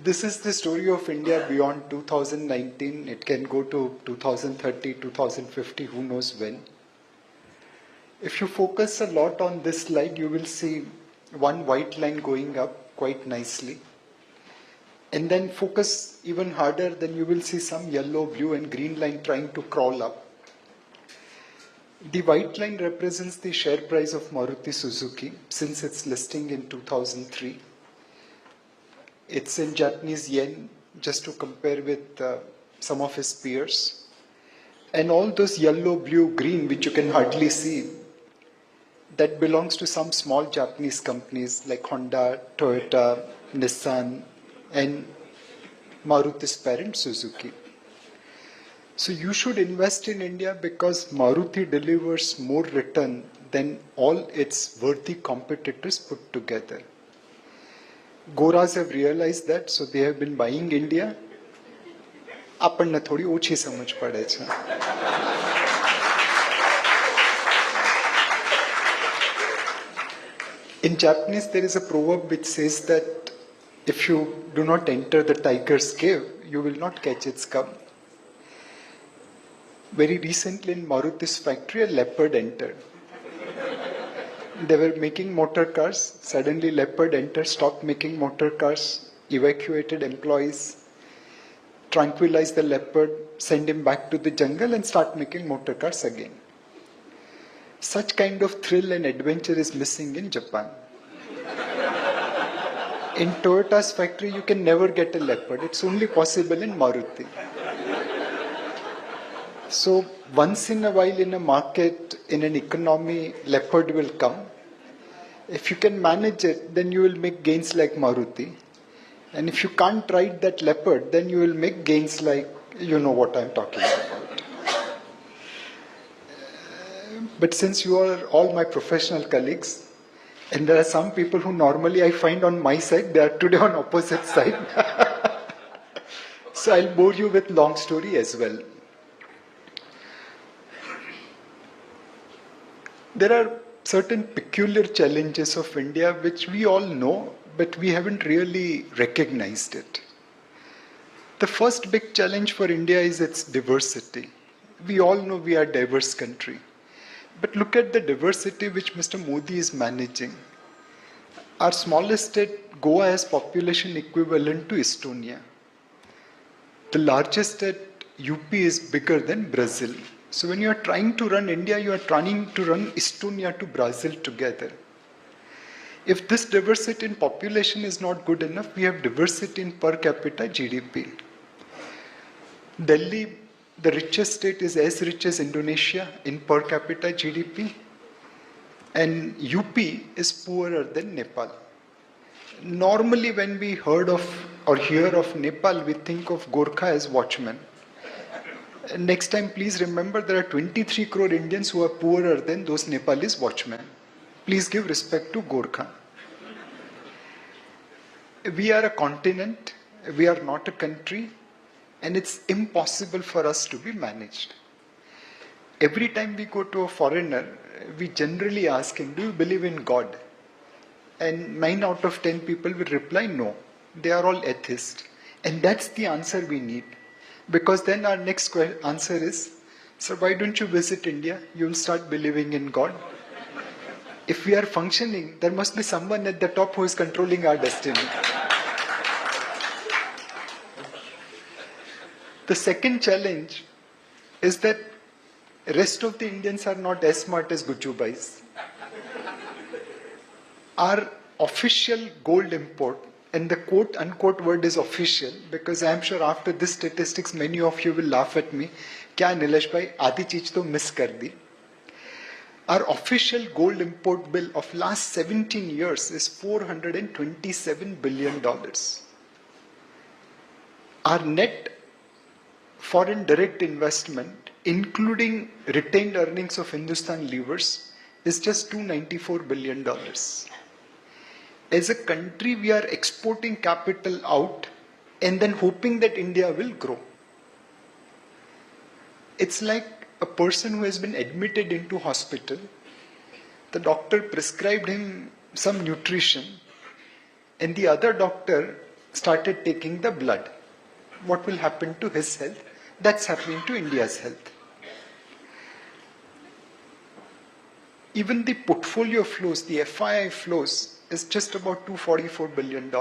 This is the story of India beyond 2019. It can go to 2030, 2050, who knows when. If you focus a lot on this slide, you will see one white line going up quite nicely. And then focus even harder, then you will see some yellow, blue, and green line trying to crawl up. The white line represents the share price of Maruti Suzuki since its listing in 2003. It's in Japanese yen, just to compare with some of his peers. And all those yellow, blue, green, which you can hardly see, that belongs to some small Japanese companies like Honda, Toyota, Nissan, and Maruti's parent Suzuki. So you should invest in India because Maruti delivers more return than all its worthy competitors put together. Goras have realized that, so they have been buying India. આપણને થોડી ઓછી સમજ પડે છે. In Japanese, there is a proverb which says that if you do not enter the tiger's cave, you will not catch its cub. Very recently in Maruti's factory, a leopard entered. They were making motor cars. Suddenly, leopard entered, stopped making motor cars, evacuated employees, tranquilized the leopard, send him back to the jungle and start making motor cars again. Such kind of thrill and adventure is missing in Japan. In Toyota's factory, you can never get a leopard. It's only possible in Maruti. So once in a while in a market, in an economy, leopard will come. If you can manage it, then you will make gains like Maruti. And if you can't ride that leopard, then you will make gains like, you know what I'm talking about. But since you are all my professional colleagues, and there are some people who normally I find on my side, they are today on opposite side. So I'll bore you with long story as well. There are certain peculiar challenges of India which we all know, but we haven't really recognized it. The first big challenge for India is its diversity. We all know we are a diverse country. But look at the diversity which Mr. Modi is managing. Our smallest state, Goa, has population equivalent to Estonia. The largest state, UP, is bigger than Brazil. So when you are trying to run India, you are trying to run Estonia to Brazil together. If this diversity in population is not good enough, we have diversity in per capita GDP. Delhi, the richest state, is as rich as Indonesia in per capita GDP. And UP is poorer than Nepal. Normally when we heard of or hear of Nepal, we think of Gorkha as watchmen. Next time, please remember there are 23 crore Indians who are poorer than those Nepalese watchmen. Please give respect to Gorkha. We are a continent, we are not a country, and it's impossible for us to be managed. Every time we go to a foreigner, we generally ask him, do you believe in God? And 9 out of 10 people will reply, no. They are all atheists. And that's the answer we need. Because then our next answer is, sir, why don't you visit India? You will start believing in God. If we are functioning, there must be someone at the top who is controlling our destiny. The second challenge is that rest of the Indians are not as smart as Gujubais. Our official gold import, and the quote-unquote word is official, because I am sure after this statistics, many of you will laugh at me. Kya Nilesh bhai, आधी चीज तो miss कर दी. Our official gold import bill of last 17 years is $427 billion. Our net foreign direct investment, including retained earnings of Hindustan Levers, is just $294 billion. As a country, we are exporting capital out and then hoping that India will grow. It's like a person who has been admitted into hospital. The doctor prescribed him some nutrition and the other doctor started taking the blood. What will happen to his health? That's happening to India's health. Even the portfolio flows, the FII flows, is just about $244 billion.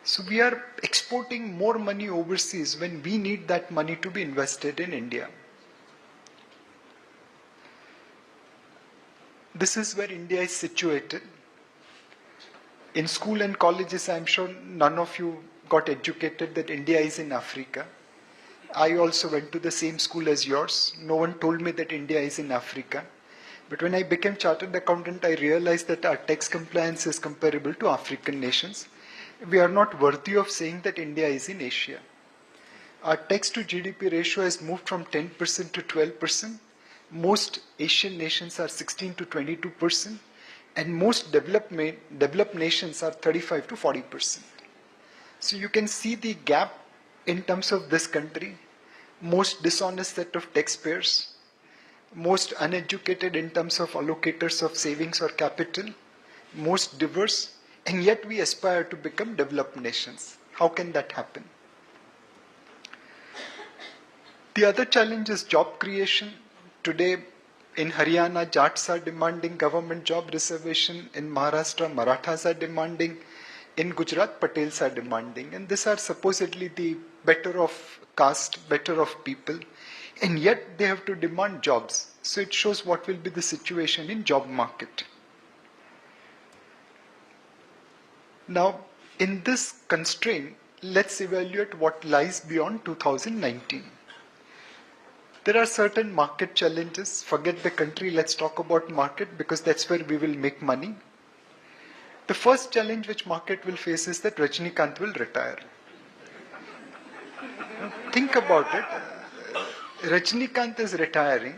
So we are exporting more money overseas when we need that money to be invested in India. This is where India is situated. In school and colleges, I'm sure none of you got educated that India is in Africa. I also went to the same school as yours. No one told me that India is in Africa. But when I became chartered accountant, I realized that our tax compliance is comparable to African nations. We are not worthy of saying that India is in Asia. Our tax to GDP ratio has moved from 10% to 12%. Most Asian nations are 16 to 22%. And most developed nations are 35 to 40%. So you can see the gap in terms of this country. Most dishonest set of taxpayers. Most uneducated in terms of allocators of savings or capital. Most diverse. And yet we aspire to become developed nations. How can that happen? The other challenge is job creation. Today, in Haryana, Jats are demanding government job reservation. In Maharashtra, Marathas are demanding. In Gujarat, Patels are demanding. And these are supposedly the better of caste, better of people. And yet they have to demand jobs. So it shows what will be the situation in job market. Now, in this constraint, let's evaluate what lies beyond 2019. There are certain market challenges. Forget the country, let's talk about market because that's where we will make money. The first challenge which market will face is that Rajnikant will retire. Think about it. Rajnikant is retiring.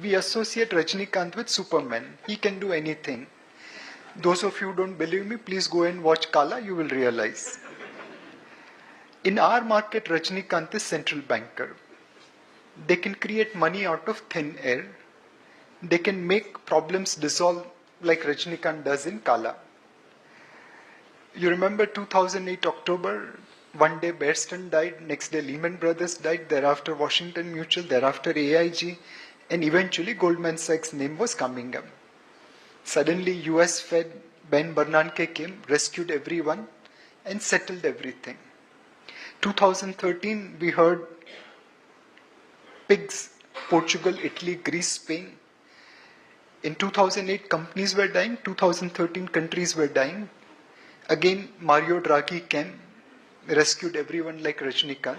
We associate Rajnikant with Superman. He can do anything. Those of you who don't believe me, please go and watch Kala, you will realize. In our market, Rajnikant is central banker. They can create money out of thin air. They can make problems dissolve like Rajnikant does in Kala. You remember 2008 October, one day Bear Stearns died, next day Lehman Brothers died, thereafter Washington Mutual, thereafter AIG, and eventually Goldman Sachs' name was coming up. Suddenly US Fed, Ben Bernanke came, rescued everyone and settled everything. 2013 we heard pigs, Portugal, Italy, Greece, Spain. In 2008 companies were dying, 2013 countries were dying. Again Mario Draghi came, rescued everyone like Rajnikant.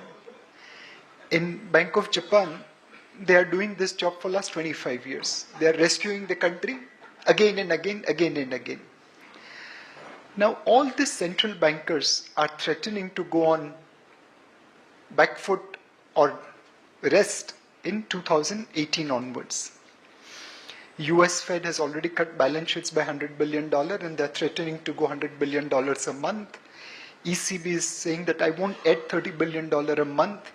In Bank of Japan, they are doing this job for last 25 years. They are rescuing the country again and again, again and again. Now all these central bankers are threatening to go on back foot or rest in 2018 onwards. US Fed has already cut balance sheets by $100 billion and they're threatening to go $100 billion a month. ECB is saying that I won't add $30 billion a month.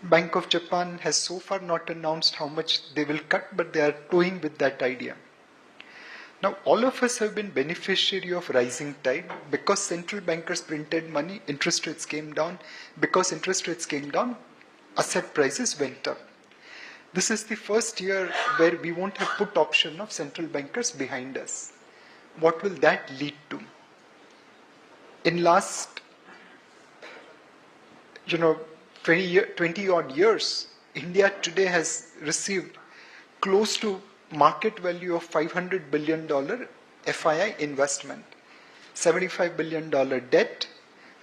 Bank of Japan has so far not announced how much they will cut, but they are toying with that idea. Now, all of us have been beneficiary of rising tide. Because central bankers printed money, interest rates came down. Because interest rates came down, asset prices went up. This is the first year where we won't have put option of central bankers behind us. What will that lead to? In last 20 odd years, India today has received close to market value of $500 billion FII investment, $75 billion debt,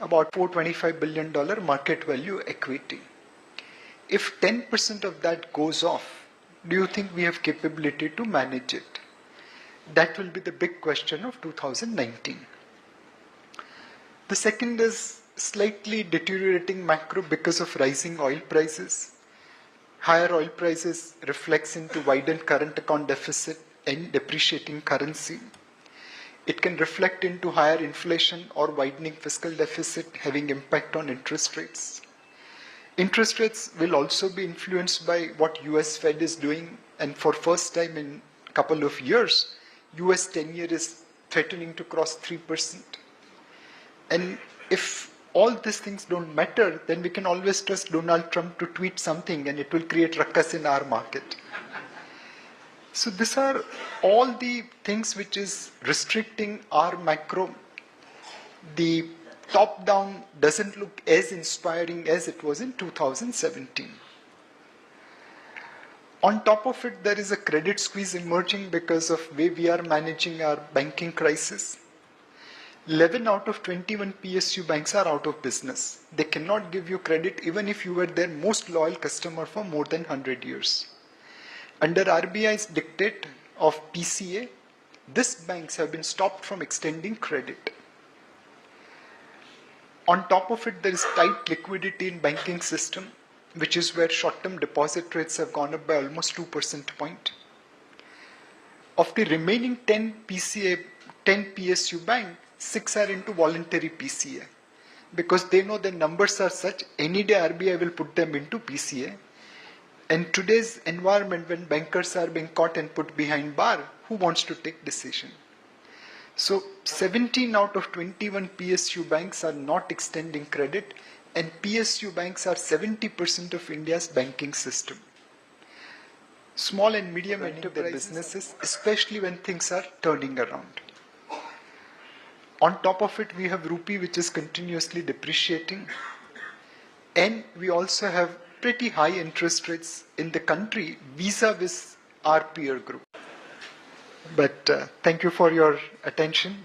about $425 billion market value equity. If 10% of that goes off, do you think we have capability to manage it? That will be the big question of 2019. The second is slightly deteriorating macro because of rising oil prices. Higher oil prices reflects into widened current account deficit and depreciating currency. It can reflect into higher inflation or widening fiscal deficit having impact on interest rates. Interest rates will also be influenced by what US Fed is doing, and for first time in a couple of years, US 10-year is threatening to cross 3%. And if all these things don't matter, then we can always trust Donald Trump to tweet something and it will create ruckus in our market. So these are all the things which is restricting our macro. The top down doesn't look as inspiring as it was in 2017. On top of it, there is a credit squeeze emerging because of way we are managing our banking crisis. 11 out of 21 PSU banks are out of business. They cannot give you credit even if you were their most loyal customer for more than 100 years. Under RBI's dictate of PCA, these banks have been stopped from extending credit. On top of it, there is tight liquidity in banking system, which is where short-term deposit rates have gone up by almost 2% point. Of the remaining 10 PSU banks, 6 are into voluntary PCA because they know the numbers are such, any day RBI will put them into PCA. In today's environment, when bankers are being caught and put behind bar, who wants to take decision? So 17 out of 21 PSU banks are not extending credit, and PSU banks are 70% of India's banking system. Small and medium enterprise businesses, especially when things are turning around. On top of it, we have rupee, which is continuously depreciating, and we also have pretty high interest rates in the country vis-a-vis our peer group. But thank you for your attention.